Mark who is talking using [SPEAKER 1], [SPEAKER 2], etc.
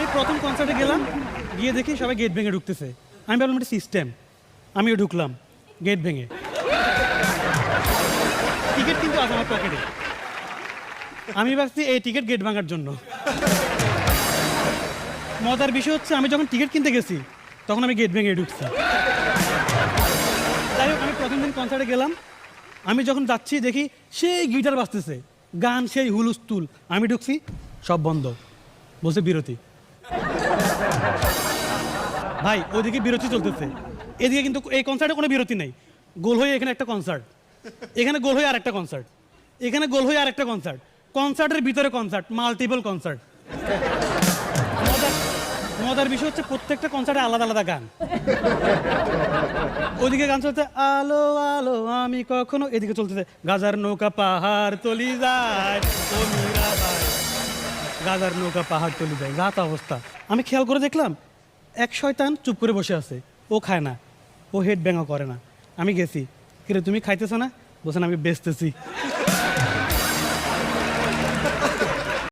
[SPEAKER 1] আমি প্রথম কনসার্টে গেলাম, গিয়ে দেখি সবাই গেট ভেঙে ঢুকতেছে। আমি ভাবলাম এটা সিস্টেম, আমিও ঢুকলাম গেট ভেঙে। টিকিট কিন্তু আছে আমার পকেটে, আমি ভাবছি এই টিকিট গেট ভাঙার জন্য। মজার বিষয় হচ্ছে আমি যখন টিকিট কিনতে গেছি তখন আমি গেট ভেঙে ঢুকছি। যাই হোক, আমি প্রথম দিন কনসার্টে গেলাম, আমি যখন যাচ্ছি দেখি সেই গিটার বাজতেছে, গান সেই হুলুস্থুল। আমি ঢুকছি, সব বন্ধ, বলছে বিরতি। ভাই ওইদিকে বিরতি চলতেছে, এদিকে কিন্তু এই কনসার্টে কোনো বিরতি নেই। গোল হয়ে এখানে একটা কনসার্ট, এখানে গোল হয়ে আরেকটা কনসার্ট, এখানে গোল হয়ে আরেকটা কনসার্ট, কনসার্টের ভিতরে কনসার্ট, মাল্টিপল কনসার্ট। মজার বিষয় হচ্ছে প্রত্যেকটা কনসার্টে আলাদা আলাদা গান। ওইদিকে গান চলছে আলো আলো আমি কখনো, এদিকে চলতেছে গাজার নৌকা পাহাড় তলি যায় ও মীরাবাই, গাজার নৌকা পাহাড় তলি যায়, রাত অবস্থা। আমি খেয়াল করে দেখলাম এক শয়তান চুপ করে বসে আছে, ও খায় না, ও হেড ব্যাঙও করে না। আমি গেছি, কিরে তুমি খাইতেছো না? বলছেন আমি বেচতেছি।